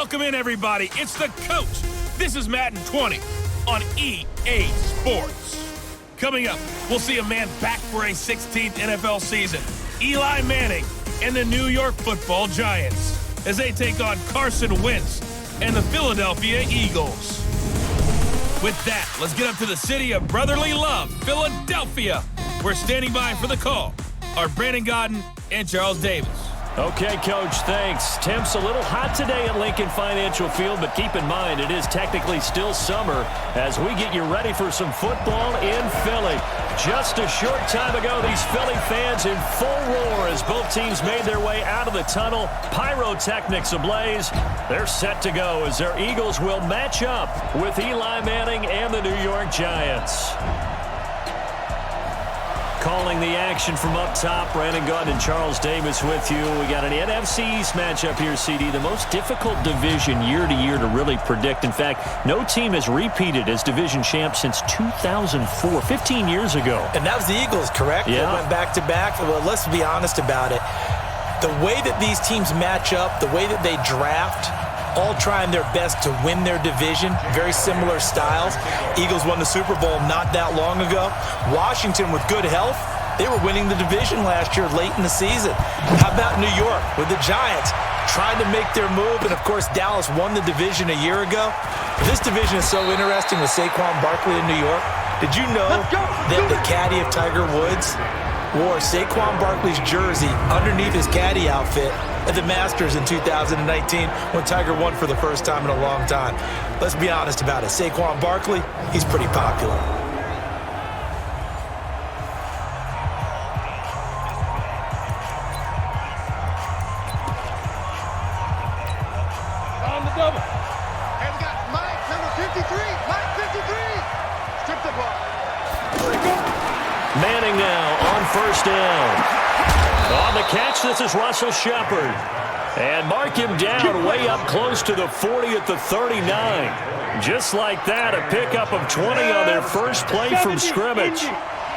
Welcome in, everybody. It's the coach. This is Madden 20 on EA Sports. Coming up, we'll see a man back for a 16th NFL season. Eli Manning and the New York Football Giants as they take on Carson Wentz and the Philadelphia Eagles. With that, let's get up to the city of brotherly love, Philadelphia. We're standing by for the call are Brandon Godden and Charles Davis. Okay, Coach, thanks. Temps a little hot today at Lincoln Financial Field, but keep in mind it is technically still summer as we get you ready for some football in Philly. Just a short time ago, these Philly fans in full roar as both teams made their way out of the tunnel. Pyrotechnics ablaze. They're set to go as their Eagles will match up with Eli Manning and the New York Giants. Calling the action from up top, Brandon Godden and Charles Davis with you. We got an NFC East matchup here, CD. The most difficult division year to year to really predict. In fact, no team has repeated as division champ since 2004, 15 years ago. And that was the Eagles, correct? Yeah. They went back-to-back. Well, let's be honest about it. The way that these teams match up, the way that they draft, all trying their best to win their division, very similar styles. Eagles won the Super Bowl not that long ago. Washington, with good health, they were winning the division last year late in the season. How about New York with the Giants trying to make their move? And, of course, Dallas won the division a year ago. This division is so interesting with Saquon Barkley in New York. Did you know that the caddy of Tiger Woods wore Saquon Barkley's jersey underneath his caddy outfit at the Masters in 2019 when Tiger won for the first time in a long time? Let's be honest about it. Saquon Barkley, he's pretty popular. On the double. And we got Mike, number 53. Mike, 53. Strip the ball. Manning now on first down. On the catch, this is Russell Shepard. And mark him down way up close to the 40 at the 39. Just like that, a pickup of 20 on their first play from scrimmage.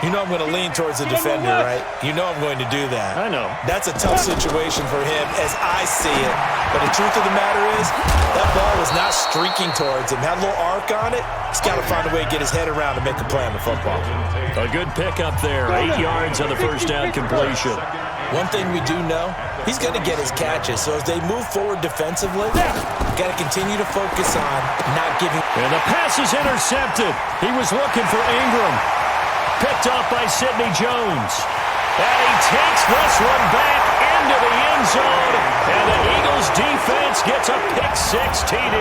You know I'm going to lean towards the defender, right? You know I'm going to do that. I know. That's a tough situation for him as I see it. But the truth of the matter is, that ball was not streaking towards him. Had a little arc on it. He's got to find a way to get his head around and make a play on the football. A good pickup there. 8 yards on the first down completion. One thing we do know, he's going to get his catches. So as they move forward defensively, got to continue to focus on not giving. And the pass is intercepted. He was looking for Ingram. Picked off by Sidney Jones. And he takes this one back into the end zone. And the Eagles defense gets a pick-6 TD.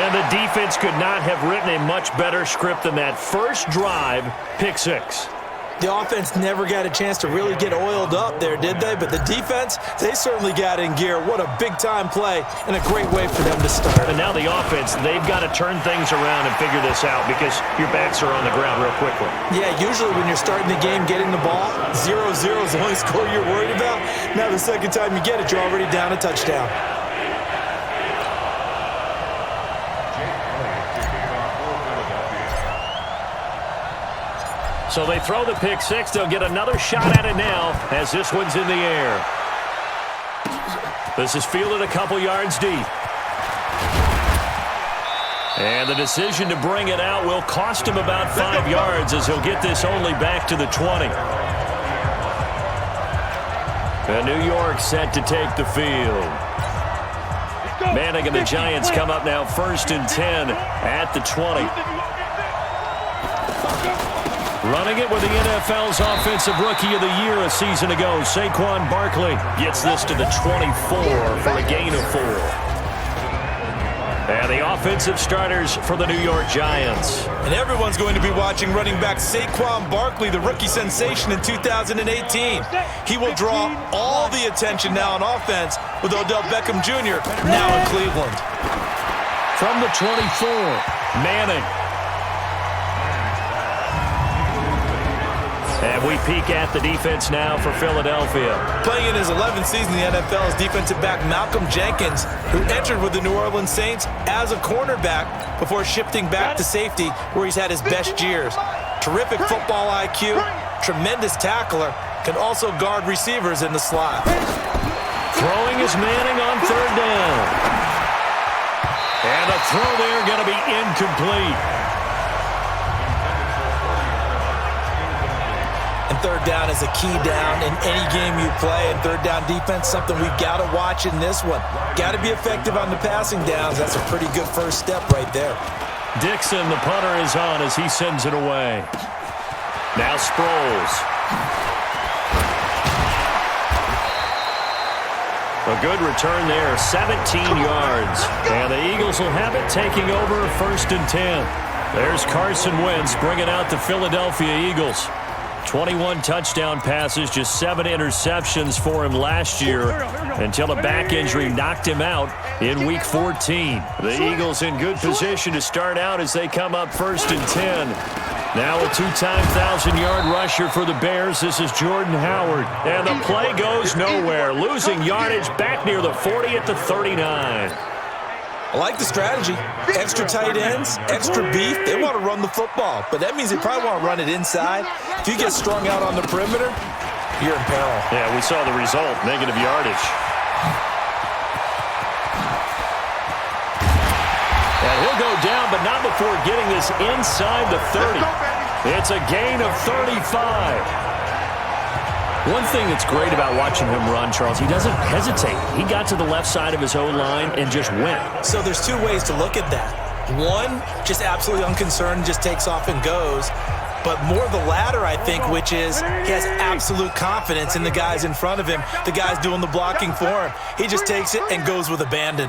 And the defense could not have written a much better script than that first drive, pick-6. The offense never got a chance to really get oiled up there, did they? But the defense, they certainly got in gear. What a big-time play and a great way for them to start. And now the offense, they've got to turn things around and figure this out because your backs are on the ground real quickly. Yeah, usually when you're starting the game getting the ball, 0-0 is the only score you're worried about. Now the second time you get it, you're already down a touchdown. So they throw the pick-6. They'll get another shot at it now as this one's in the air. This is fielded a couple yards deep. And the decision to bring it out will cost him about 5 yards as he'll get this only back to the 20. And New York set to take the field. Manning and the Giants come up now 1st and 10 at the 20. Running it with the NFL's Offensive Rookie of the Year a season ago, Saquon Barkley gets this to the 24 for a gain of 4. And the offensive starters for the New York Giants. And everyone's going to be watching running back Saquon Barkley, the rookie sensation in 2018. He will draw all the attention now on offense with Odell Beckham Jr. now in Cleveland. From the 24, Manning. And we peek at the defense now for Philadelphia. Playing in his 11th season in the NFL is defensive back Malcolm Jenkins, who entered with the New Orleans Saints as a cornerback before shifting back to safety, where he's had his best years. Terrific football IQ, tremendous tackler, can also guard receivers in the slot. Throwing is Manning on third down. And the throw there going to be incomplete. And third down is a key down in any game you play. And third down defense, something we've got to watch in this one. Got to be effective on the passing downs. That's a pretty good first step right there. Dixon, the punter, is on as he sends it away. Now Sproles. A good return there, 17 yards. And the Eagles will have it taking over 1st and 10. There's Carson Wentz bringing out the Philadelphia Eagles. 21 touchdown passes, just 7 interceptions for him last year until a back injury knocked him out in Week 14. The Eagles in good position to start out as they come up 1st and 10. Now a 2-time 1,000-yard rusher for the Bears. This is Jordan Howard. And the play goes nowhere, losing yardage back near the 40 at the 39. I like the strategy. Extra tight ends, extra beef. They want to run the football, but that means they probably want to run it inside. If you get strung out on the perimeter, you're in peril. Yeah, we saw the result, negative yardage. And he'll go down, but not before getting this inside the 30. It's a gain of 35. One thing that's great about watching him run, Charles, he doesn't hesitate. He got to the left side of his O-line and just went. So there's 2 ways to look at that. One, just absolutely unconcerned, just takes off and goes. But more the latter, I think, which is he has absolute confidence in the guys in front of him, the guys doing the blocking for him. He just takes it and goes with abandon.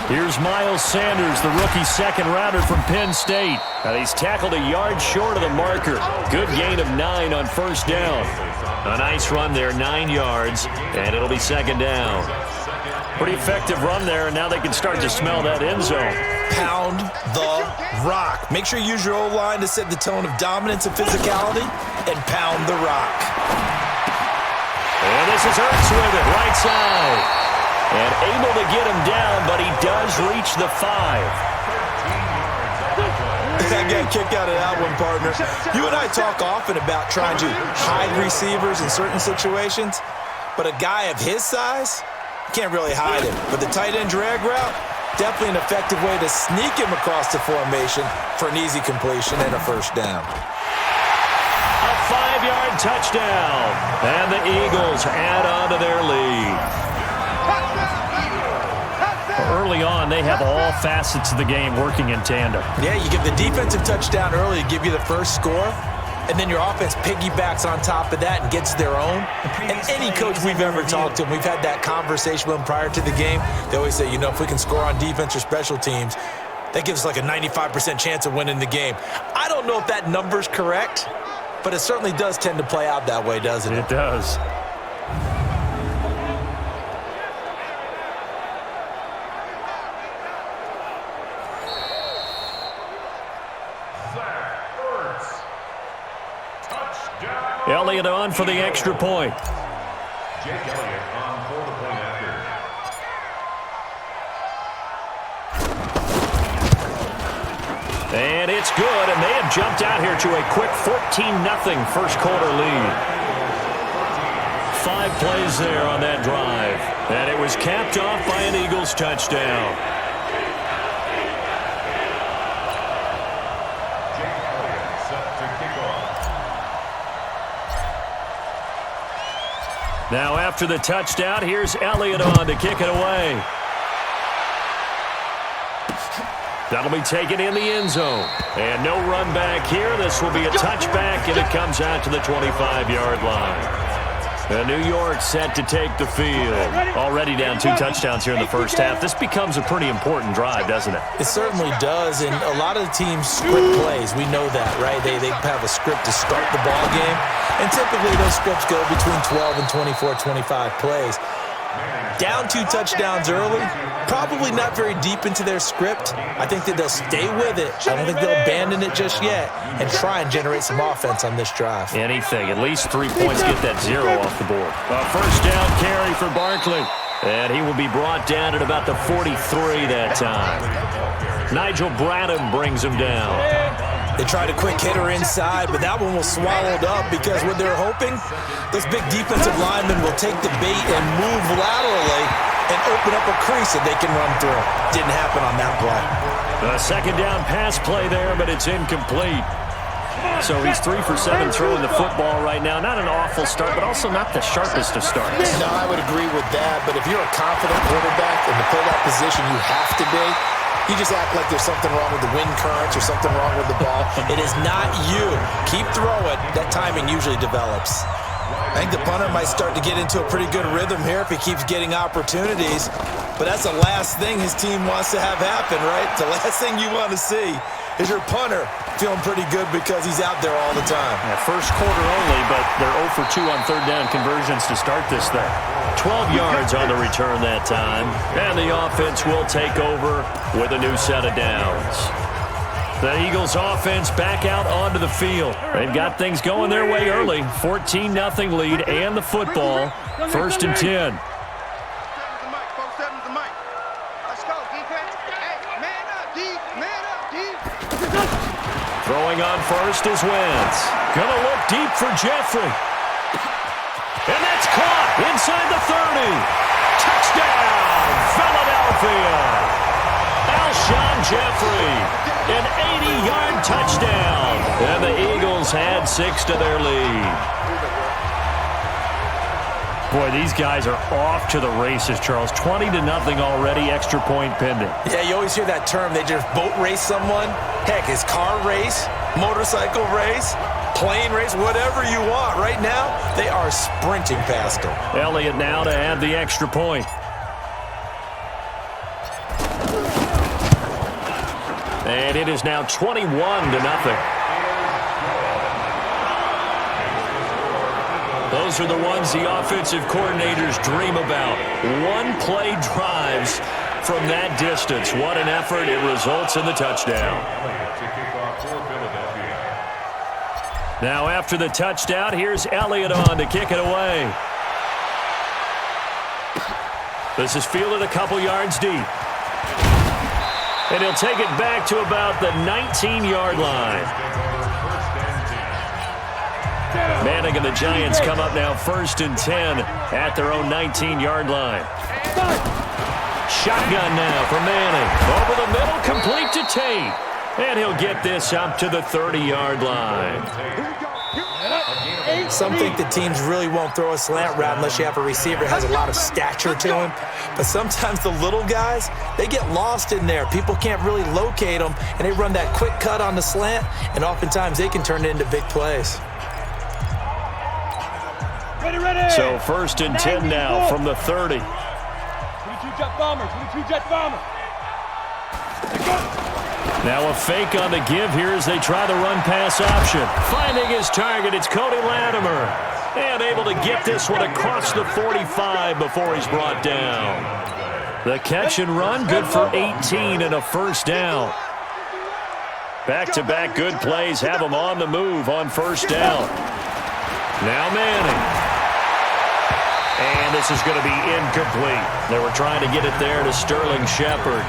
Here's Miles Sanders, the rookie second-rounder from Penn State. Now he's tackled a yard short of the marker. Good gain of 9 on 1st down. A nice run there, 9 yards, and it'll be 2nd down. Pretty effective run there, and now they can start to smell that end zone. Pound the rock. Make sure you use your O-line to set the tone of dominance and physicality, and pound the rock. And this is Ertz with it, right side. And able to get him down, but he does reach the 5. I got a kick out of that one, partner. You and I talk often about trying to hide receivers in certain situations, but a guy of his size can't really hide him. But the tight end drag route, definitely an effective way to sneak him across the formation for an easy completion and a 1st down. A 5-yard touchdown, and the Eagles add on to their lead. Early on, they have all facets of the game working in tandem. Yeah, you give the defensive touchdown early to give you the first score, and then your offense piggybacks on top of that and gets their own. And any coach we've ever talked to, and we've had that conversation with them prior to the game, they always say, you know, if we can score on defense or special teams, that gives us like a 95% chance of winning the game. I don't know if that number's correct, but it certainly does tend to play out that way, doesn't it? It does. Elliott on for the extra point. Jake Elliott on for the point after. And it's good, and they have jumped out here to a quick 14-0 first quarter lead. 5 plays there on that drive, and it was capped off by an Eagles touchdown. Now after the touchdown, here's Elliott on to kick it away. That'll be taken in the end zone. And no run back here. This will be a touchback, and it comes out to the 25-yard line. And New York set to take the field. Already down 2 touchdowns here in the first half. This becomes a pretty important drive, doesn't it? It certainly does, and a lot of the teams script plays. We know that, right? They have a script to start the ball game, and typically those scripts go between 12 and 24, 25 plays. Down 2 touchdowns early, probably not very deep into their script. I think that they'll stay with it. I don't think they'll abandon it just yet and try and generate some offense on this drive. Anything, at least 3 points, get that 0 off the board. A first down carry for Barkley. And he will be brought down at about the 43 that time. Nigel Bradham brings him down. They tried a quick hitter inside, but that one was swallowed up because what they're hoping, those big defensive linemen will take the bait and move laterally and open up a crease that they can run through. Didn't happen on that play. A second down pass play there, but it's incomplete. So he's 3 for 7 throwing the football right now. Not an awful start, but also not the sharpest of starts. No, I would agree with that. But if you're a confident quarterback and to play that position, you have to be. You just act like there's something wrong with the wind currents or something wrong with the ball. It is not you. Keep throwing. That timing usually develops. I think the punter might start to get into a pretty good rhythm here if he keeps getting opportunities. But that's the last thing his team wants to have happen, right? The last thing you want to see is your punter feeling pretty good because he's out there all the time. Yeah, first quarter only, but they're 0 for 2 on third down conversions to start this thing. 12 yards on the return that time. And the offense will take over with a new set of downs. The Eagles offense back out onto the field. They've got things going their way early. 14-0 lead and the football. 1st and 10. Throwing on first is Wentz. Gonna look deep for Jeffrey. And that's caught inside the 30. Touchdown, Philadelphia. Alshon Jeffrey, an 80-yard touchdown. And the Eagles add 6 to their lead. Boy, these guys are off to the races, Charles. 20-0 already, extra point pending. Yeah, you always hear that term. They just boat race someone. Heck, it's car race, motorcycle race, plane race, whatever you want. Right now, they are sprinting past them. Elliott now to add the extra point. And it is now 21-0. Those are the ones the offensive coordinators dream about. One-play drives from that distance. What an effort. It results in the touchdown. Now after the touchdown, here's Elliott on to kick it away. This is fielded a couple yards deep. And he'll take it back to about the 19-yard line. Manning and the Giants come up now 1st and 10 at their own 19-yard line. Shotgun now for Manning. Over the middle, complete to Tate. And he'll get this up to the 30-yard line. Some think the teams really won't throw a slant route unless you have a receiver that has a lot of stature to him. But sometimes the little guys, they get lost in there. People can't really locate them, and they run that quick cut on the slant, and oftentimes they can turn it into big plays. So 1st and 10 now from the 30. 22 jet bomber, 22 jet bomber. Now a fake on the give here as they try the run-pass option. Finding his target, it's Cody Latimer. And able to get this one across the 45 before he's brought down. The catch and run, good for 18 and a first down. Back-to-back good plays have him on the move on first down. Now Manning. And this is going to be incomplete. They were trying to get it there to Sterling Shepard.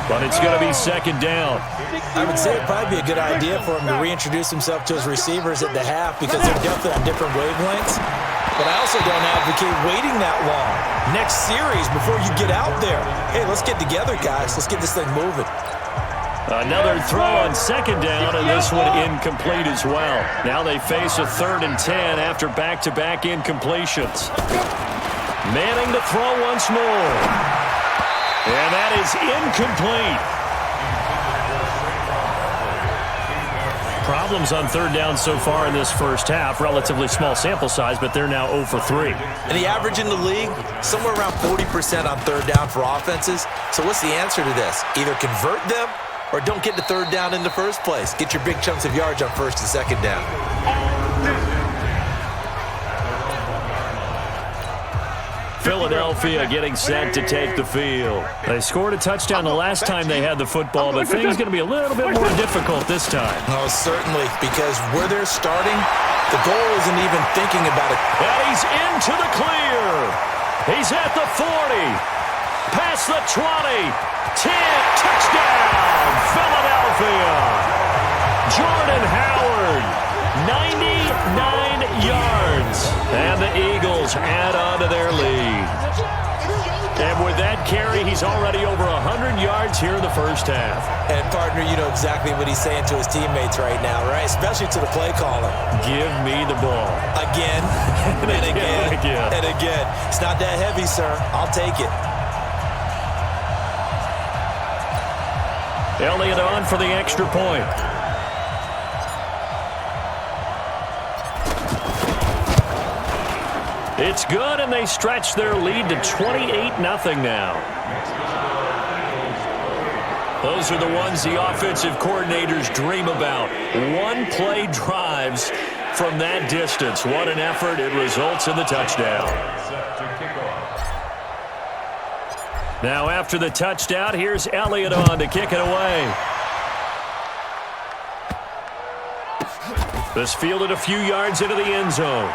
But it's going to be 2nd down. I would say it'd probably be a good idea for him to reintroduce himself to his receivers at the half because they're definitely on different wavelengths. But I also don't advocate waiting that long. Next series before you get out there. Hey, let's get together, guys. Let's get this thing moving. Another throw on 2nd down, and this one incomplete as well. Now they face a 3rd and 10 after back-to-back incompletions. Manning to throw once more. And that is incomplete. Problems on 3rd down so far in this first half. Relatively small sample size, but they're now 0 for 3. And the average in the league, somewhere around 40% on 3rd down for offenses. So what's the answer to this? Either convert them or don't get to 3rd down in the first place. Get your big chunks of yards on 1st and 2nd down. Philadelphia getting set to take the field. They scored a touchdown the last time they had the football, but things going to be a little bit more difficult this time. Oh, certainly, because where they're starting, the goal isn't even thinking about it. And he's into the clear. He's at the 40. Past the 20. 10. Touchdown, Philadelphia. Jordan Howard, 99 yards. And the Eagles add on to their lead. And with that carry, he's already over 100 yards here in the first half. And, partner, you know exactly what he's saying to his teammates right now, right? Especially to the play caller. Give me the ball. Again, and again, and again. It's not that heavy, sir. I'll take it. Elliott on for the extra point. It's good, and they stretch their lead to 28-0 now. Those are the ones the offensive coordinators dream about. One-play drives from that distance. What an effort. It results in the touchdown. Now after the touchdown, here's Elliott on to kick it away. This fielded a few yards into the end zone.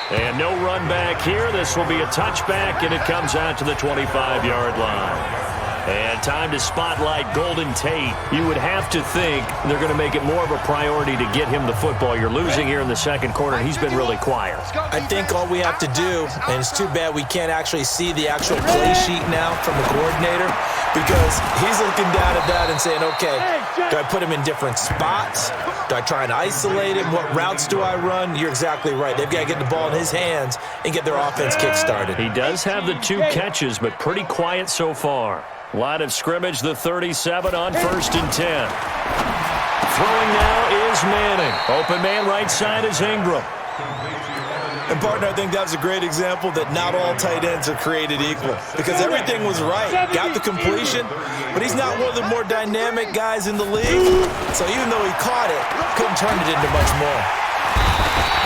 And no run back here. This will be a touchback, and it comes out to the 25-yard line. And time to spotlight Golden Tate. You would have to think they're going to make it more of a priority to get him the football. You're losing here in the second quarter, and he's been really quiet. I think all we have to do, and it's too bad we can't actually see the actual play sheet now from the coordinator, because he's looking down at that and saying, okay, do I put him in different spots? Do I try and isolate him? What routes do I run? You're exactly right. They've got to get the ball in his hands and get their offense kick-started. He does have the 2 catches, but pretty quiet so far. Line of scrimmage, the 37 on 1st and 10. Throwing now is Manning. Open man right side is Ingram. And, partner, I think that was a great example that not all tight ends are created equal, because everything was right. Got the completion, but he's not one of the more dynamic guys in the league. So even though he caught it, couldn't turn it into much more.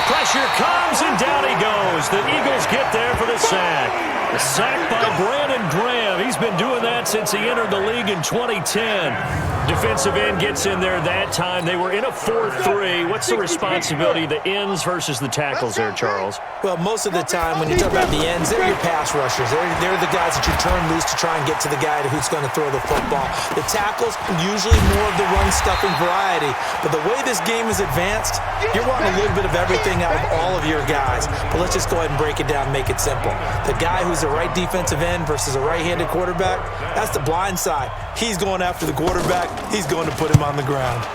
Pressure comes, and down he goes. The Eagles get there for the sack. A sack by Brandon Graham. He's been doing that since he entered the league in 2010. Defensive end gets in there that time. They were in a 4-3. What's the responsibility, the ends versus the tackles there, Charles? Well, most of the time when you talk about the ends, they're your pass rushers. They're the guys that you turn loose to try and get to the guy who's going to throw the football. The tackles, usually more of the run-stuffing variety. But the way this game is advanced, you're wanting a little bit of everything out of all of your guys. But let's just go ahead and break it down and make it simple. The guy who's the right defensive end versus a right-handed quarterback, that's the blind side. He's going after the quarterback. He's going to put him on the ground.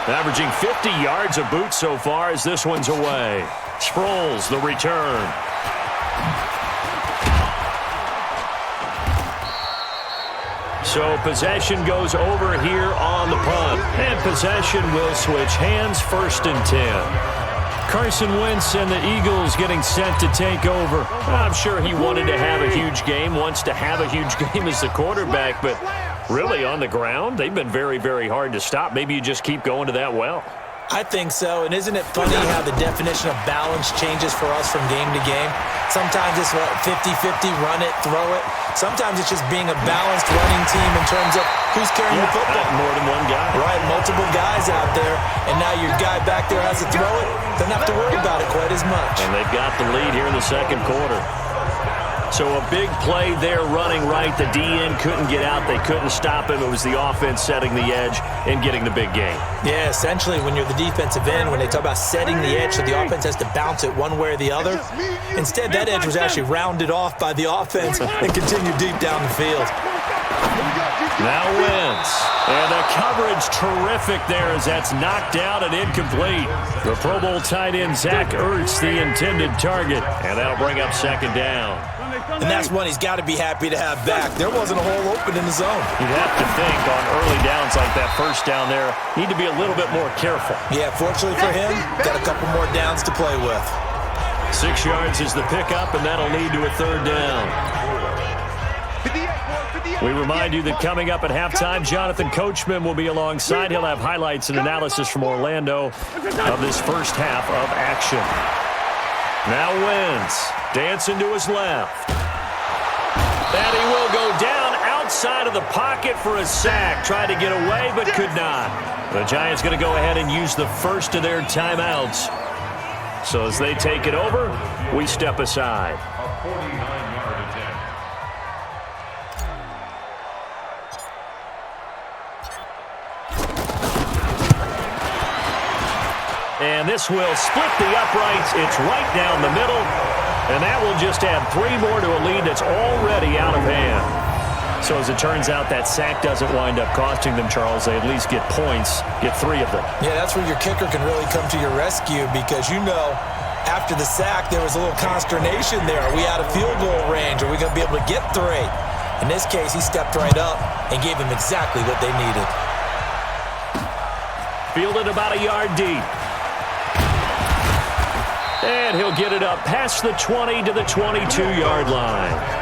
Averaging 50 yards a boot so far as this one's away. Sproles, the return. So possession goes over here on the punt. And possession will switch hands, 1st and 10. Carson Wentz and the Eagles getting set to take over. I'm sure he wanted to have a huge game, wants to have a huge game as the quarterback, but really on the ground, they've been very, very hard to stop. Maybe you just keep going to that well. I think so, and isn't it funny how the definition of balance changes for us from game to game? Sometimes it's 50-50, run it, throw it. Sometimes it's just being a balanced running team in terms of who's carrying the football. More than one guy. Right, multiple guys out there, and now your guy back there has to throw it. Doesn't have to worry about it quite as much. And they've got the lead here in the second quarter. So a big play there running right. The DN couldn't get out. They couldn't stop him. It was the offense setting the edge and getting the big gain. Yeah, essentially when you're the defensive end, when they talk about setting the edge so the offense has to bounce it one way or the other, instead that edge was actually rounded off by the offense and continued deep down the field. Now Wentz. And the coverage terrific there as that's knocked out and incomplete. The Pro Bowl tight end Zach Ertz, the intended target. And that'll bring up 2nd down. And that's one he's got to be happy to have back. There wasn't a hole open in the zone. You'd have to think on early downs like that first down there, need to be a little bit more careful. Yeah, fortunately for him, got a couple more downs to play with. 6 yards is the pickup, and that'll lead to a 3rd down. We remind you that coming up at halftime, Jonathan Coachman will be alongside. He'll have highlights and analysis from Orlando of this first half of action. Now Wentz, dancing to his left. And he will go down outside of the pocket for a sack. Tried to get away, but could not. The Giants going to go ahead and use the first of their timeouts. So as they take it over, we step aside. A 49-yard attempt. And this will split the uprights. It's right down the middle. And that will just add 3 more to a lead that's already out of hand. So as it turns out, that sack doesn't wind up costing them, Charles. They at least get points, get 3 of them. Yeah, that's where your kicker can really come to your rescue because after the sack, there was a little consternation there. Are we out of field goal range? Are we going to be able to get 3? In this case, he stepped right up and gave them exactly what they needed. Fielded about a yard deep. And he'll get it up past the 20 to the 22-yard line.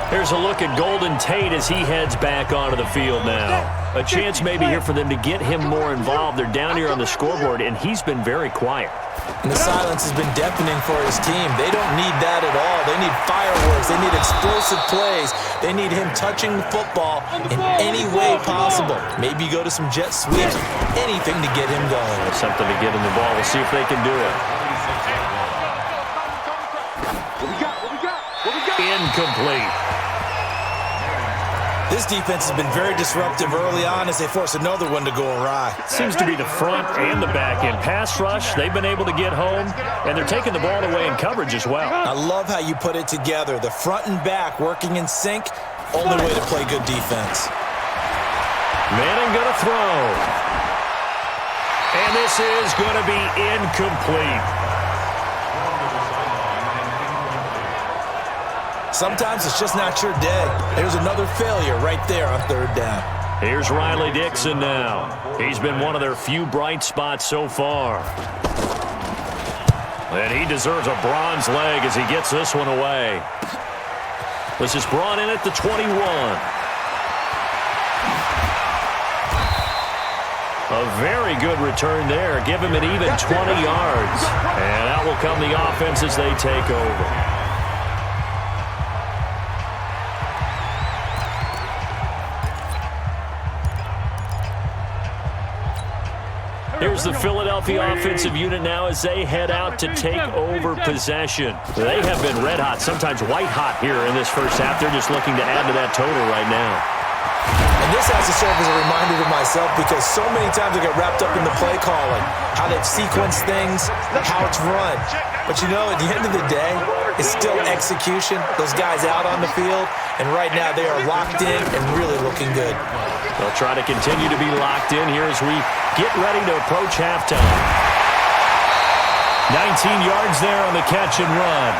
Here's a look at Golden Tate as he heads back onto the field now. A chance maybe here for them to get him more involved. They're down here on the scoreboard, and he's been very quiet. And the silence has been deafening for his team. They don't need that at all. They need fireworks. They need explosive plays. They need him touching the football in any way possible. Maybe go to some jet sweeps, anything to get him going. Something to get him the ball. We'll see if they can do it. Incomplete. This defense has been very disruptive early on as they force another one to go awry. Seems to be the front and the back end. Pass rush, they've been able to get home, and they're taking the ball away in coverage as well. I love how you put it together. The front and back working in sync, only way to play good defense. Manning going to throw. And this is going to be incomplete. Sometimes it's just not your day. There's another failure right there on 3rd down. Here's Riley Dixon now. He's been one of their few bright spots so far. And he deserves a bronze leg as he gets this one away. This is brought in at the 21. A very good return there. Give him an even 20 yards. And out will come the offense as they take over. Here's the Philadelphia offensive unit now as they head out to take over possession. They have been red hot, sometimes white hot here in this first half. They're just looking to add to that total right now. And this has to serve as a reminder to myself because so many times I get wrapped up in the play calling, how they've sequenced things, how it's run. But at the end of the day, it's still execution. Those guys out on the field, and right now they are locked in and really looking good. They'll try to continue to be locked in here as we get ready to approach halftime. 19 yards there on the catch and run.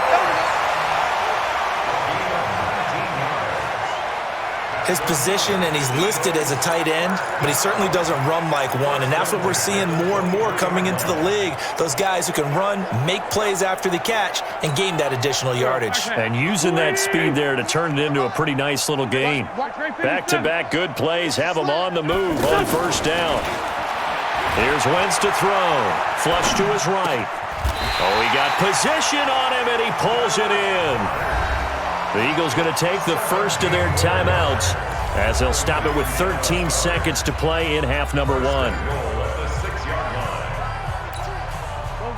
His position, and he's listed as a tight end, but he certainly doesn't run like one, and that's what we're seeing more and more coming into the league. Those guys who can run, make plays after the catch, and gain that additional yardage. And using that speed there to turn it into a pretty nice little game. Back-to-back good plays have them on the move on 1st down. Here's Wentz to throw. Flush to his right. Oh, he got position on him, and he pulls it in. The Eagles going to take the first of their timeouts as they'll stop it with 13 seconds to play in half number 1.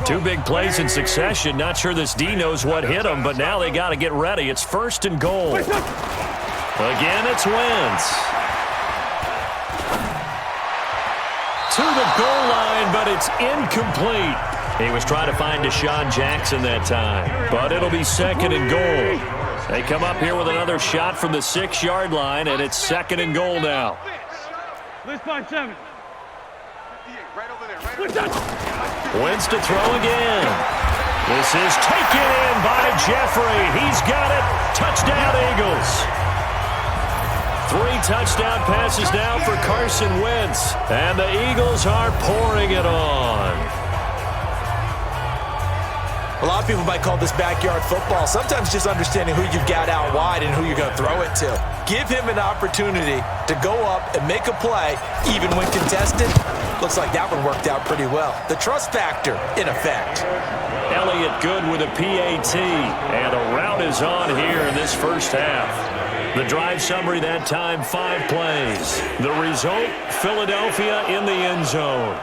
2 big plays in succession. Not sure this D knows what hit him, but now they got to get ready. It's 1st and goal. Again, it's Wentz. To the goal line, but it's incomplete. He was trying to find Deshaun Jackson that time, but it'll be 2nd and goal. They come up here with another shot from the 6-yard line, and it's 2nd and goal now. Let's 5-7. Wentz to throw again. This is taken in by Jeffrey. He's got it. Touchdown, Eagles. 3 touchdown passes now for Carson Wentz, and the Eagles are pouring it on. A lot of people might call this backyard football. Sometimes just understanding who you've got out wide and who you're going to throw it to. Give him an opportunity to go up and make a play, even when contested. Looks like that one worked out pretty well. The trust factor, in effect. Elliott good with a PAT, and a rout is on here in this first half. The drive summary that time, 5 plays. The result, Philadelphia in the end zone.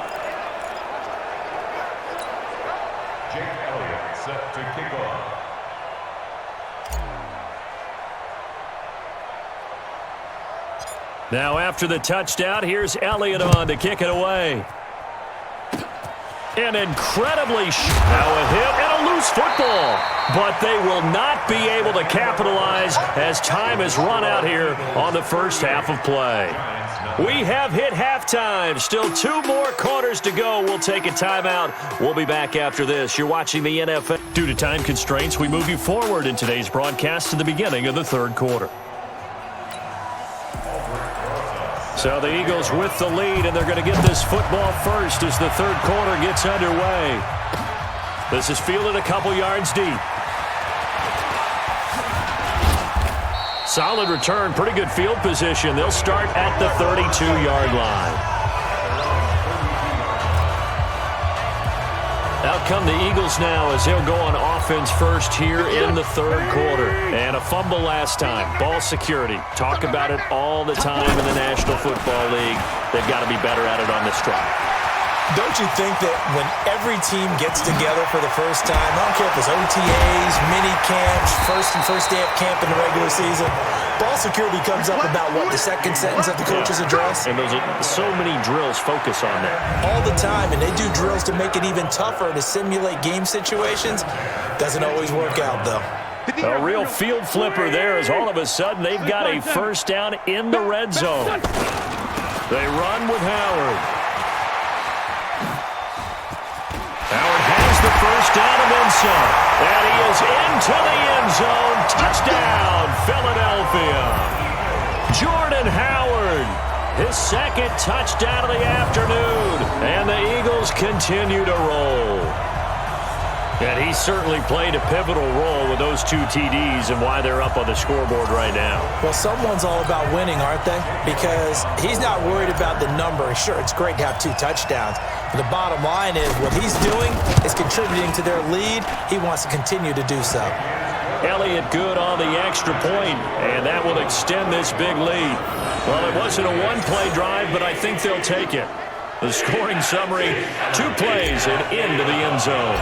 Set to kick off. Now after the touchdown, here's Elliott on to kick it away. An incredibly now a hit and a loose football. But they will not be able to capitalize as time has run out here on the first half of play. We have hit halftime. Still 2 more quarters to go. We'll take a timeout. We'll be back after this. You're watching the NFL. Due to time constraints, we move you forward in today's broadcast to the beginning of the third quarter. So the Eagles with the lead, and they're going to get this football first as the third quarter gets underway. This is fielded a couple yards deep. Solid return, pretty good field position. They'll start at the 32-yard line. Out come the Eagles now as they'll go on offense first here in the third quarter. And a fumble last time. Ball security. Talk about it all the time in the National Football League. They've got to be better at it on this drive. Don't you think that when every team gets together for the first time, I don't care if it's OTAs, mini camps, first day of camp in the regular season, ball security comes up about, what, the second sentence of the coach's address? And those are so many drills focus on that. All the time, and they do drills to make it even tougher to simulate game situations. Doesn't always work out, though. A real field flipper there as all of a sudden they've got a first down in the red zone. They run with Howard. Howard has the first down and then some. And he is into the end zone. Touchdown, Philadelphia. Jordan Howard, his second touchdown of the afternoon. And the Eagles continue to roll. And he certainly played a pivotal role with those 2 TDs and why they're up on the scoreboard right now. Well, someone's all about winning, aren't they? Because he's not worried about the number. Sure, it's great to have 2 touchdowns. But the bottom line is what he's doing is contributing to their lead. He wants to continue to do so. Elliott good on the extra point, and that will extend this big lead. Well, it wasn't a one-play drive, but I think they'll take it. The scoring summary, 2 plays and into the end zone.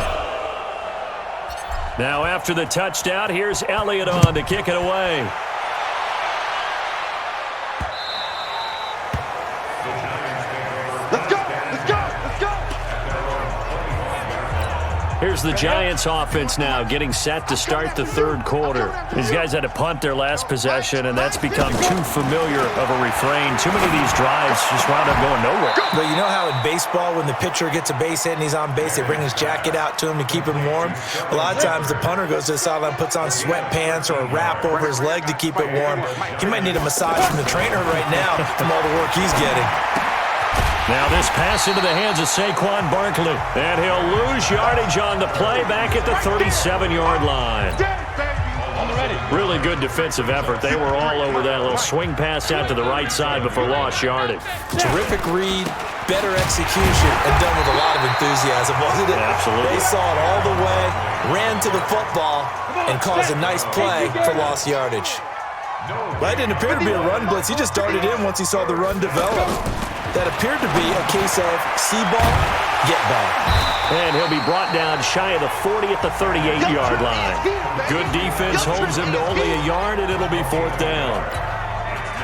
Now after the touchdown, here's Elliott on to kick it away. Let's go! Let's go! Let's go! Here's the Giants offense now getting set to start the third quarter. These guys had to punt their last possession, and that's become too familiar of a refrain. Too many of these drives just wound up going nowhere. Well, you know how in baseball when the pitcher gets a base hit and he's on base, they bring his jacket out to him to keep him warm? A lot of times the punter goes to the sideline, puts on sweatpants or a wrap over his leg to keep it warm. He might need a massage from the trainer right now from all the work he's getting. Now this pass into the hands of Saquon Barkley. And he'll lose yardage on the play back at the 37-yard line. Really good defensive effort. They were all over that little swing pass out to the right side before lost yardage. Terrific read, better execution, and done with a lot of enthusiasm, wasn't it? Absolutely. They saw it all the way, ran to the football, and caused a nice play for lost yardage. Well, that didn't appear to be a run blitz. He just darted in once he saw the run develop. That appeared to be a case of see ball, get ball. And he'll be brought down shy of the 40 at the 38-yard line. Good defense holds him to only a yard, and it'll be 4th down.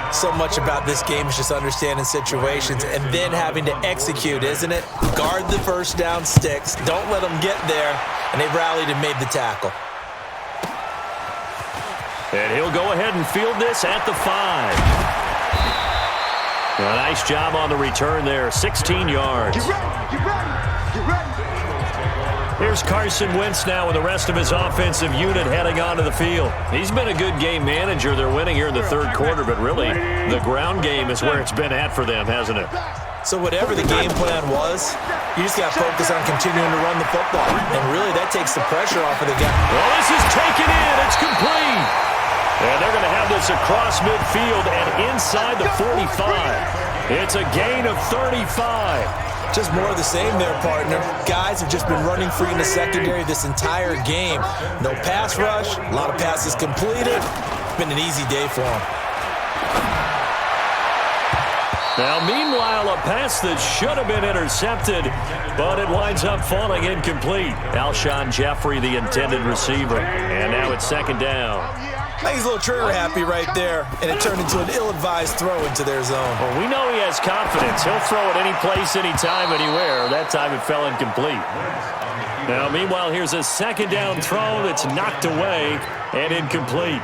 So much about this game is just understanding situations and then having to execute, isn't it? Guard the first down sticks. Don't let them get there. And they rallied and made the tackle. And he'll go ahead and field this at the 5. A nice job on the return there, 16 yards. Get ready! Get ready! Get ready! Here's Carson Wentz now with the rest of his offensive unit heading onto the field. He's been a good game manager. They're winning here in the third quarter, but really the ground game is where it's been at for them, hasn't it? So whatever the game plan was, you just got to focus on continuing to run the football. And really, that takes the pressure off of the guy. Well, this is taken in. It's complete. And they're going to have this across midfield and inside the 45. It's a gain of 35. Just more of the same there, partner. Guys have just been running free in the secondary this entire game. No pass rush, a lot of passes completed. It's been an easy day for them. Now, meanwhile, a pass that should have been intercepted, but it winds up falling incomplete. Alshon Jeffrey, the intended receiver. And now it's 2nd down. I think he's a little trigger happy right there, and it turned into an ill-advised throw into their zone. Well, we know he has confidence. He'll throw it any place, anytime, anywhere. That time it fell incomplete. Now, meanwhile, here's a second down throw that's knocked away and incomplete.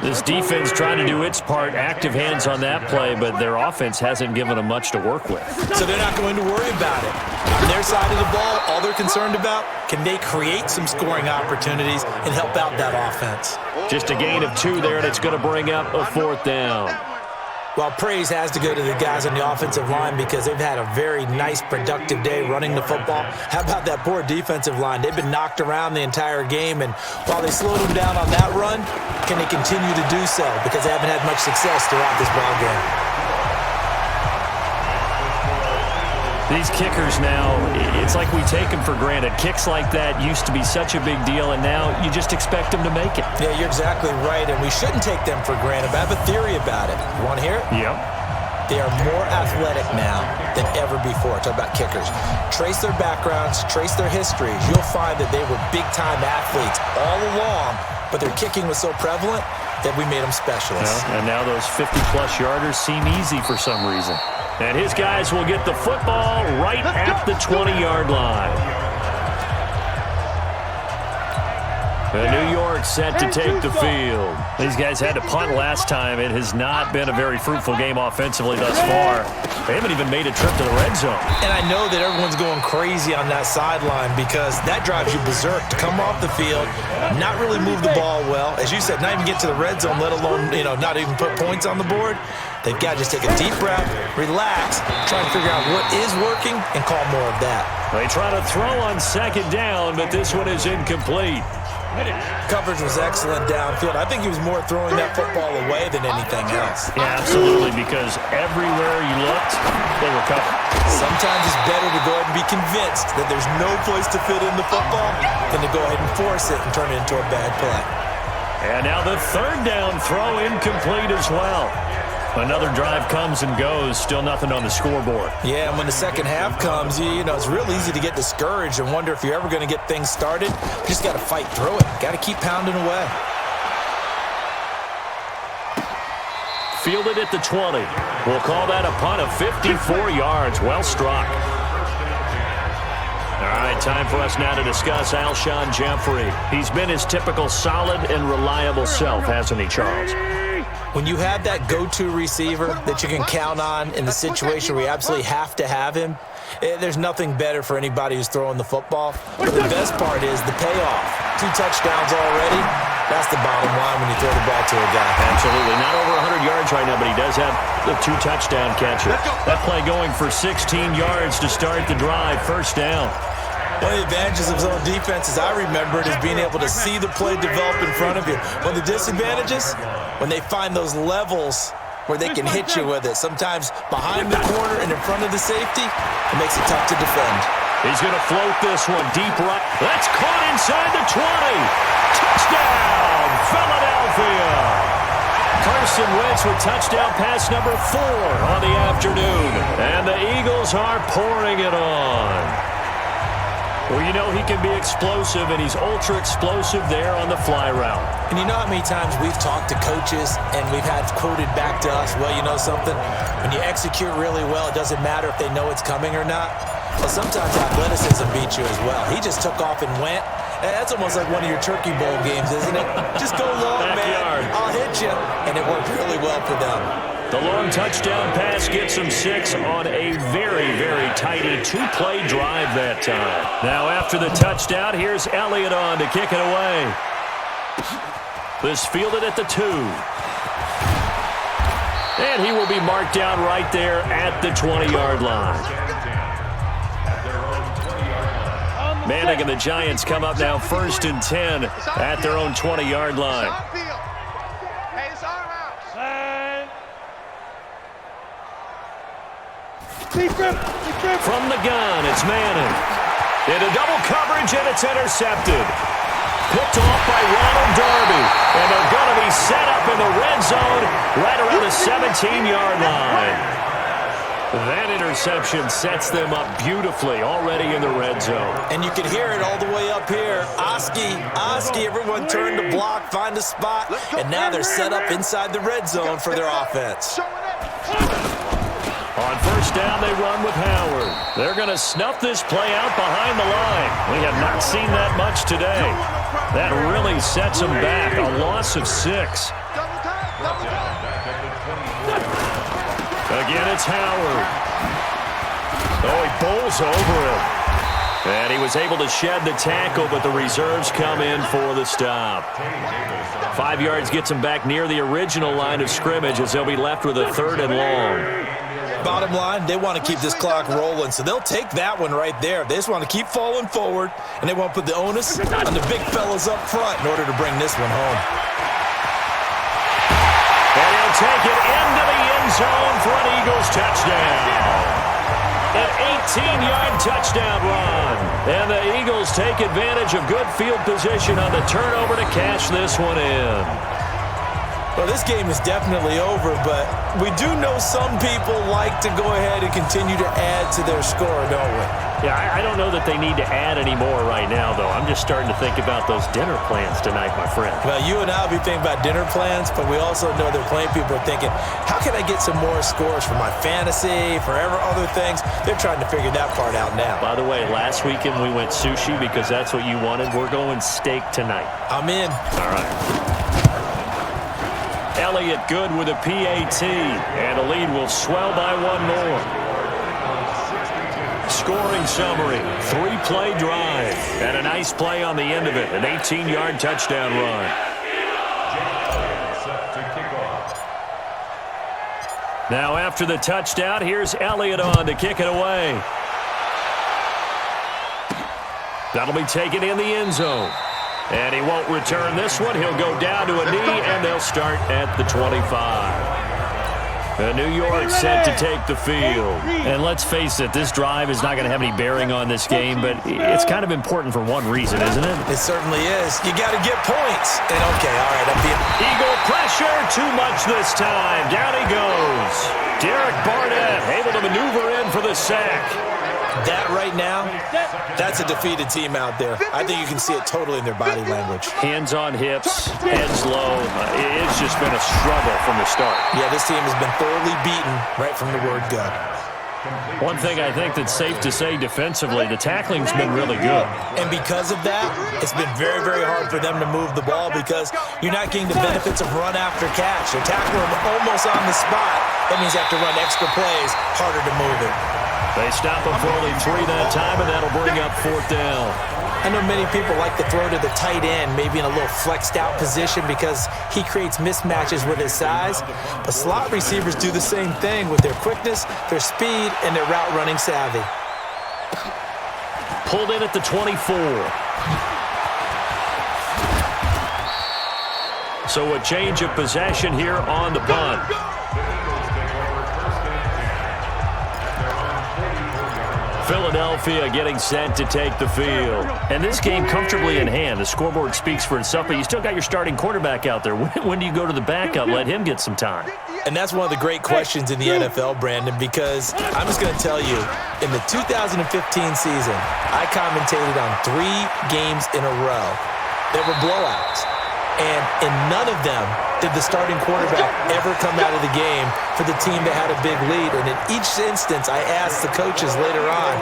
This defense trying to do its part, active hands on that play, but their offense hasn't given them much to work with. So they're not going to worry about it. On their side of the ball, all they're concerned about, can they create some scoring opportunities and help out that offense? Just a gain of 2 there, and it's going to bring up a 4th down. Well, praise has to go to the guys on the offensive line because they've had a very nice, productive day running the football. How about that poor defensive line? They've been knocked around the entire game, and while they slowed them down on that run, can they continue to do so? Because they haven't had much success throughout this ball game. These kickers now, it's like we take them for granted. Kicks like that used to be such a big deal, and now you just expect them to make it. Yeah, you're exactly right, and we shouldn't take them for granted, but I have a theory about it. You want to hear it? Yep. They are more athletic now than ever before. Talk about kickers. Trace their backgrounds, trace their histories. You'll find that they were big-time athletes all along, but their kicking was so prevalent that we made them specialists. Well, and now those 50-plus yarders seem easy for some reason. And his guys will get the football right at the 20-yard line. New York set to take the field. These guys had to punt last time. It has not been a very fruitful game offensively thus far. They haven't even made a trip to the red zone. And I know that everyone's going crazy on that sideline because that drives you berserk to come off the field, not really move the ball well. As you said, not even get to the red zone, let alone, not even put points on the board. They've got to just take a deep breath, relax, try and figure out what is working, and call more of that. They try to throw on second down, but this one is incomplete. Coverage was excellent downfield. I think he was more throwing that football away than anything else. Yeah, absolutely, because everywhere you looked, they were covered. Sometimes it's better to go ahead and be convinced that there's no place to fit in the football than to go ahead and force it and turn it into a bad play. And now the third down throw incomplete as well. Another drive comes and goes, still nothing on the scoreboard. Yeah, and when the second half comes, it's real easy to get discouraged and wonder if you're ever going to get things started. You just got to fight through it. Got to keep pounding away. Fielded at the 20. We'll call that a punt of 54 yards. Well struck. All right, time for us now to discuss Alshon Jeffrey. He's been his typical solid and reliable self, hasn't he, Charles? When you have that go-to receiver that you can count on in the situation where you absolutely have to have him, there's nothing better for anybody who's throwing the football. But the best part is the payoff. 2 touchdowns already. That's the bottom line when you throw the ball to a guy. Absolutely. Not over 100 yards right now, but he does have the 2 touchdown catches. That play going for 16 yards to start the drive. First down. One of the advantages of zone defenses, I remember it, is being able to see the play develop in front of you. One of the disadvantages, when they find those levels where they can hit you with it. Sometimes behind the corner and in front of the safety, it makes it tough to defend. He's going to float this one deep right. That's caught inside the 20. Touchdown, Philadelphia. Carson Wentz with touchdown pass number 4 on the afternoon. And the Eagles are pouring it on. Well, he can be explosive, and he's ultra-explosive there on the fly route. And you know how many times we've talked to coaches and we've had quoted back to us, well, you know something? When you execute really well, it doesn't matter if they know it's coming or not. Well, sometimes athleticism beats you as well. He just took off and went. And that's almost like one of your Turkey Bowl games, isn't it? Just go long, man. I'll hit you. And it worked really well for them. The long touchdown pass gets them 6 on a very, very tidy 2-play drive that time. Now after the touchdown, here's Elliott on to kick it away. This fielded at the 2. And he will be marked down right there at the 20-yard line. Manning and the Giants come up now 1st and 10 at their own 20-yard line. From the gun, it's Manning. Into double coverage, and it's intercepted. Picked off by Ronald Darby. And they're going to be set up in the red zone right around the 17-yard line. That interception sets them up beautifully already in the red zone. And you can hear it all the way up here. Oski, everyone turned to block, find a spot, and now they're set up inside the red zone for their offense. On first down, they run with Howard. They're going to snuff this play out behind the line. We have not seen that much today. That really sets them back. A loss of 6. Again, it's Howard. Oh, he bowls over him. And he was able to shed the tackle, but the reserves come in for the stop. 5 yards gets him back near the original line of scrimmage as they'll be left with a 3rd and long. Bottom line, they want to keep this clock rolling, so they'll take that one right there. They just want to keep falling forward, and they want to put the onus on the big fellas up front in order to bring this one home. And he'll take it into the end zone for an Eagles touchdown. An 18-yard touchdown run. And the Eagles take advantage of good field position on the turnover to cash this one in. Well, this game is definitely over, but we do know some people like to go ahead and continue to add to their score, don't we? Yeah, I don't know that they need to add any more right now, though. I'm just starting to think about those dinner plans tonight, my friend. Well, you and I will be thinking about dinner plans, but we also know that plenty of people are thinking, how can I get some more scores for my fantasy, for other things? They're trying to figure that part out now. By the way, last weekend we went sushi because that's what you wanted. We're going steak tonight. I'm in. All right. Elliott good with a PAT, and the lead will swell by 1 more. Scoring summary, 3-play drive, and a nice play on the end of it, an 18-yard touchdown run. Now after the touchdown, here's Elliott on to kick it away. That'll be taken in the end zone. And he won't return this one. He'll go down to a knee, and they'll start at the 25. New York set to take the field. And let's face it, this drive is not going to have any bearing on this game, but it's kind of important for one reason, isn't it? It certainly is. You got to get points. And okay, all right, I'm being... Eagle pressure, too much this time. Down he goes. Derek Barnett able to maneuver in for the sack. That right now, that's a defeated team out there. I think you can see it totally in their body language. Hands on hips, heads low. It's just been a struggle from the start. Yeah, this team has been thoroughly beaten right from the word go. One thing I think that's safe to say defensively, the tackling's been really good. And because of that, it's been very, very hard for them to move the ball because you're not getting the benefits of run after catch. They're tackling them almost on the spot. That means they have to run extra plays, harder to move it. They stop him for only 3 that time, and that'll bring up 4th down. I know many people like to throw to the tight end, maybe in a little flexed out position because he creates mismatches with his size. But slot receivers do the same thing with their quickness, their speed, and their route running savvy. Pulled in at the 24. So a change of possession here on the punt. Philadelphia getting set to take the field. And this game comfortably in hand. The scoreboard speaks for itself, but you still got your starting quarterback out there. When do you go to the backup? Let him get some time. And that's one of the great questions in the NFL, Brandon, because I'm just going to tell you, in the 2015 season, I commentated on 3 games in a row that were blowouts. And in none of them did the starting quarterback ever come out of the game for the team that had a big lead. And in each instance, I asked the coaches later on,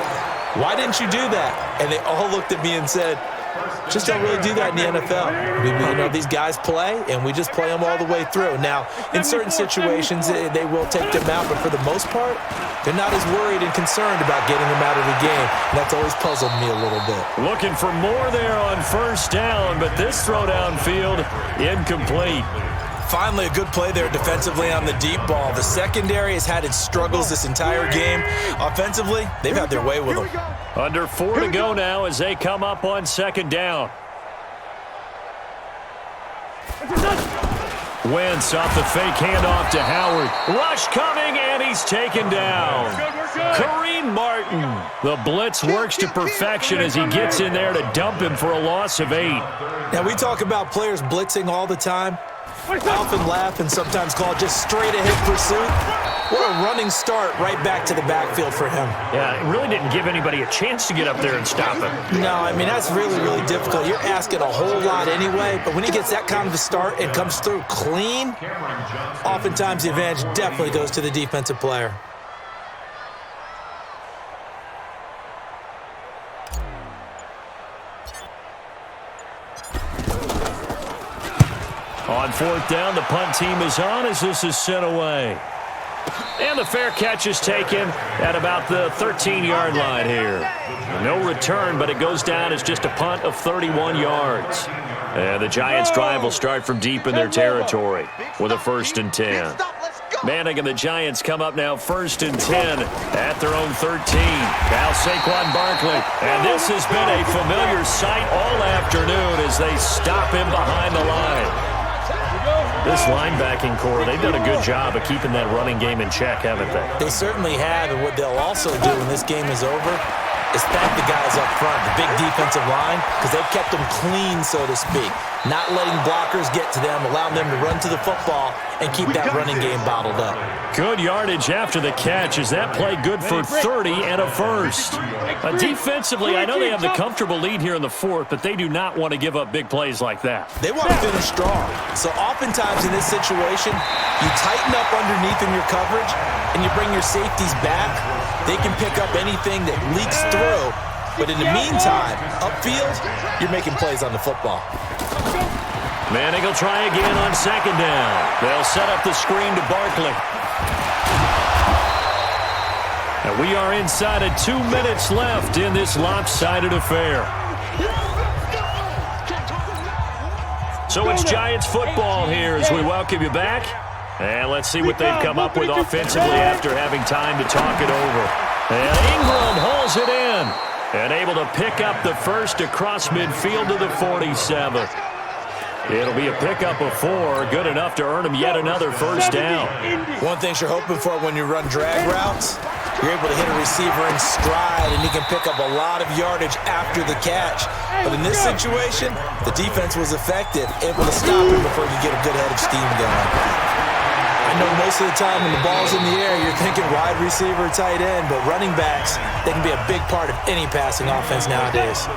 why didn't you do that? And they all looked at me and said, just don't really do that in the NFL. These guys play, and we just play them all the way through. Now, in certain situations, they will take them out, but for the most part, they're not as worried and concerned about getting them out of the game. And that's always puzzled me a little bit. Looking for more there on first down, but this throw downfield, incomplete. Finally, a good play there defensively on the deep ball. The secondary has had its struggles this entire game. Offensively, they've had their way with them. Under 4 to go now as they come up on 2nd down. Wentz off the fake handoff to Howard. Rush coming, and he's taken down. Kareem Martin. The blitz works to perfection as he gets in there to dump him for a loss of 8. Now, we talk about players blitzing all the time. I often laugh and sometimes call just straight ahead pursuit. What a running start right back to the backfield for him. Yeah, it really didn't give anybody a chance to get up there and stop him. No, I mean, that's really, really difficult. You're asking a whole lot anyway, but when he gets that kind of a start and comes through clean, oftentimes the advantage definitely goes to the defensive player. On fourth down, the punt team is on as this is sent away. And the fair catch is taken at about the 13-yard line here. No return, but it goes down as just a punt of 31 yards. And the Giants' drive will start from deep in their territory with a 1st and 10. Manning and the Giants come up now 1st and 10 at their own 13. Now Saquon Barkley. And this has been a familiar sight all afternoon as they stop him behind the line. This linebacking core, they've done a good job of keeping that running game in check, haven't they? They certainly have, and what they'll also do when this game is over is thank the guys up front, the big defensive line, because they've kept them clean, so to speak. Not letting blockers get to them, allowing them to run to the football and keep that running game bottled up. Good yardage after the catch. Is that play good for 30 and a first? Defensively, I know they have the comfortable lead here in the 4th, but they do not want to give up big plays like that. They want to finish strong. So oftentimes in this situation, you tighten up underneath in your coverage and you bring your safeties back. They can pick up anything that leaks through. But in the meantime, upfield, you're making plays on the football. Manning will try again on 2nd down. They'll set up the screen to Barkley. And we are inside of 2 minutes left in this lopsided affair. So it's Giants football here as we welcome you back. And let's see what they've come up with offensively after having time to talk it over. And Ingram hauls it in. And able to pick up the first across midfield to the 47. It'll be a pickup of 4, good enough to earn him yet another first down. One thing you're hoping for when you run drag routes, you're able to hit a receiver in stride, and he can pick up a lot of yardage after the catch. But in this situation, the defense was effective, able to stop him before you get a good head of steam going. I know most of the time when the ball's in the air, you're thinking wide receiver, tight end, but running backs, they can be a big part of any passing offense nowadays.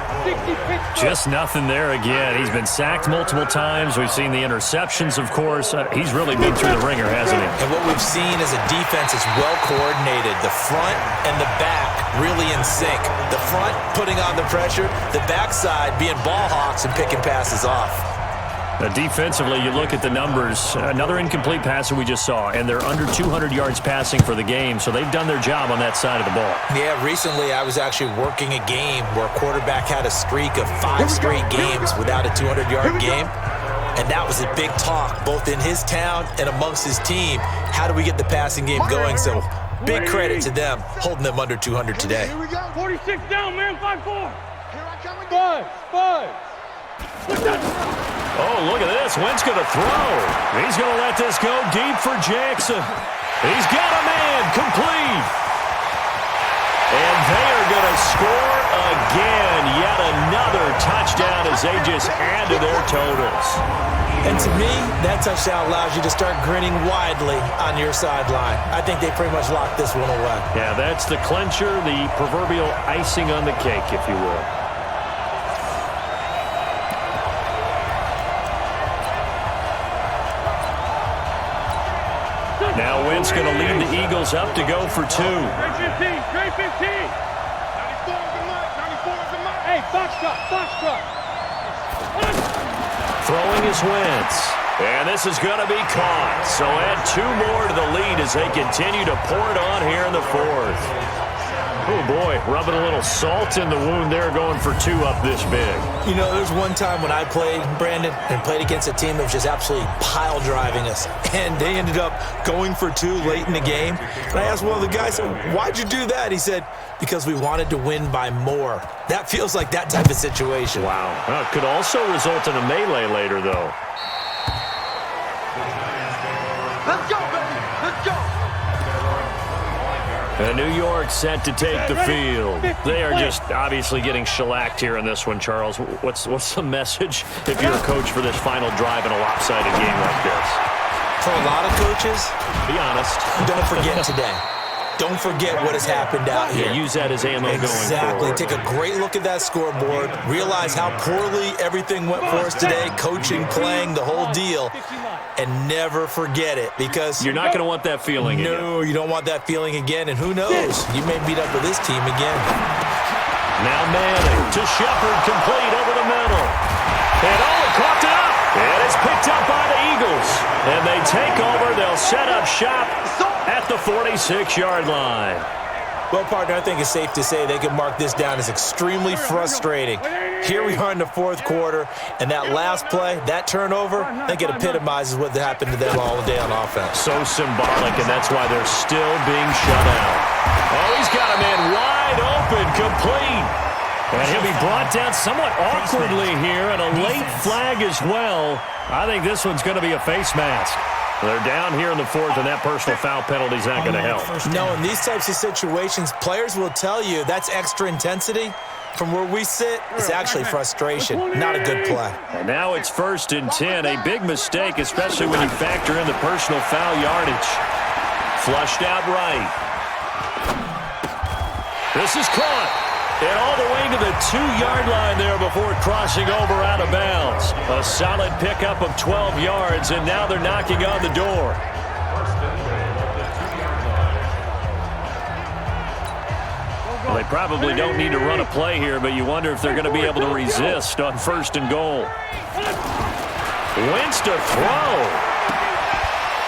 Just nothing there again. He's been sacked multiple times. We've seen the interceptions, of course. He's really been through the ringer, hasn't he? And what we've seen is a defense that's well coordinated. The front and the back really in sync. The front putting on the pressure, the backside being ball hawks and picking passes off. Defensively, you look at the numbers. Another incomplete pass that we just saw, and they're under 200 yards passing for the game, so they've done their job on that side of the ball. Yeah, recently I was actually working a game where a quarterback had a streak of 5 straight games without a 200-yard game, and that was a big talk, both in his town and amongst his team. How do we get the passing game going? So big credit to them, holding them under 200 today. Here we go. 46 down, man. 5-4. Here I come again. 5. Oh, look at this. Wentz going to throw. He's going to let this go deep for Jackson. He's got a man complete. And they are going to score again. Yet another touchdown as they just add to their totals. And to me, that touchdown allows you to start grinning widely on your sideline. I think they pretty much locked this one away. Yeah, that's the clincher, the proverbial icing on the cake, if you will. Now Wentz going to lead the Eagles up to go for 2. Straight 15. Straight 15. 94 is the mark. 94 is the mark. Hey, box truck. Throwing is Wentz. And this is going to be caught. So add 2 more to the lead as they continue to pour it on here in the 4th. Oh, boy, rubbing a little salt in the wound there, going for 2 up this big. You know, there's one time when I played, Brandon, and played against a team that was just absolutely pile driving us, and they ended up going for 2 late in the game. And I asked one of the guys, why'd you do that? He said, because we wanted to win by more. That feels like that type of situation. Wow. Well, it could also result in a melee later, though. Let's go, baby. Let's go. And New York set to take the field. They are just obviously getting shellacked here in this one, Charles. What's the message if you're a coach for this final drive in a lopsided game like this? For a lot of coaches, Be honest. don't forget today. Don't forget what has happened out here. Yeah, use that as ammo going Exactly. forward. Take a great look at that scoreboard. Realize how poorly everything went for us today. Coaching, playing, the whole deal. And never forget it, because You're not going to want that feeling again. no, you don't want that feeling again. And who knows? You may meet up with this team again. Now Manning to Shepard, complete over the middle. And he caught it up. And it's picked up by the Eagles. And they take over. They'll set up shop at the 46-yard line. Well, partner, I think it's safe to say they can mark this down as extremely frustrating. Here we are in the fourth quarter, and that last play, that turnover, I think it epitomizes what happened to them all day on offense. So symbolic, and that's why they're still being shut out. Oh, he's got a man wide open, complete. And he'll be brought down somewhat awkwardly here, and a late flag as well. I think this one's going to be a face mask. They're down here in the fourth, and that personal foul penalty is not going to help. No, in these types of situations, players will tell you that's extra intensity. From where we sit, it's actually frustration, not a good play. And now it's 1st and 10, a big mistake, especially when you factor in the personal foul yardage. Flushed out right. This is caught. And all the way to the 2-yard line there before crossing over out of bounds. A solid pickup of 12 yards, and now they're knocking on the door. Well, they probably don't need to run a play here, but you wonder if they're going to be able to resist on 1st and goal. Wentz to throw.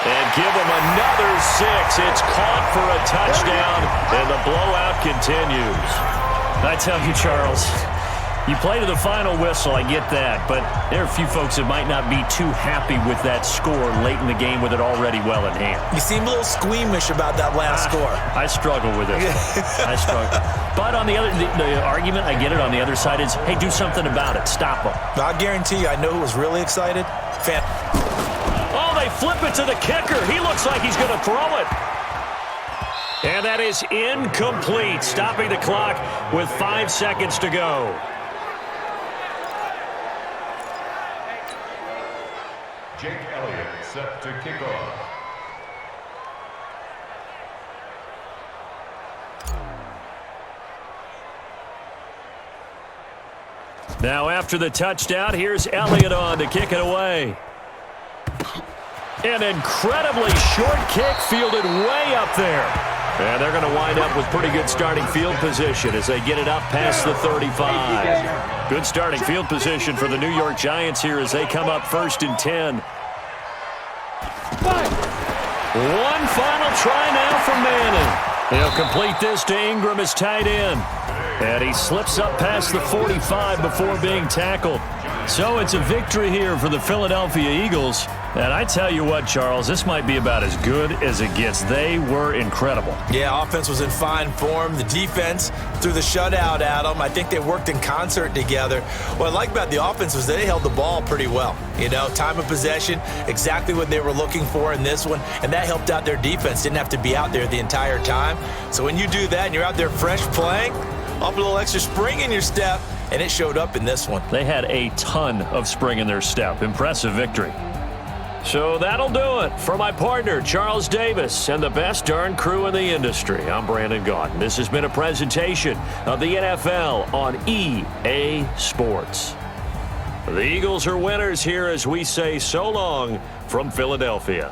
And give them another 6. It's caught for a touchdown, and the blowout continues. I tell you, Charles, you play to the final whistle, I get that, but there are a few folks that might not be too happy with that score late in the game with it already well in hand. You seem a little squeamish about that last score. I struggle with it. I struggle. But on the other, the argument, I get it, on the other side is, hey, do something about it. Stop them. I guarantee you, I know who was really excited. Oh, they flip it to the kicker. He looks like he's going to throw it. And that is incomplete, stopping the clock with 5 seconds to go. Jake Elliott set to kick off. Now after the touchdown, here's Elliott on to kick it away. An incredibly short kick fielded way up there. And they're going to wind up with pretty good starting field position as they get it up past the 35. Good starting field position for the New York Giants here as they come up 1st and 10. One final try now from Manning. He'll complete this to Ingram as tight end. And he slips up past the 45 before being tackled. So it's a victory here for the Philadelphia Eagles. And I tell you what, Charles, this might be about as good as it gets. They were incredible. Yeah, offense was in fine form. The defense threw the shutout at them. I think they worked in concert together. What I like about the offense was they held the ball pretty well. You know, time of possession, exactly what they were looking for in this one. And that helped out their defense. Didn't have to be out there the entire time. So when you do that and you're out there fresh playing, up a little extra spring in your step, and it showed up in this one. They had a ton of spring in their step. Impressive victory. So that'll do it for my partner, Charles Davis, and the best darn crew in the industry. I'm Brandon Gaudin. This has been a presentation of the NFL on EA Sports. The Eagles are winners here as we say so long from Philadelphia.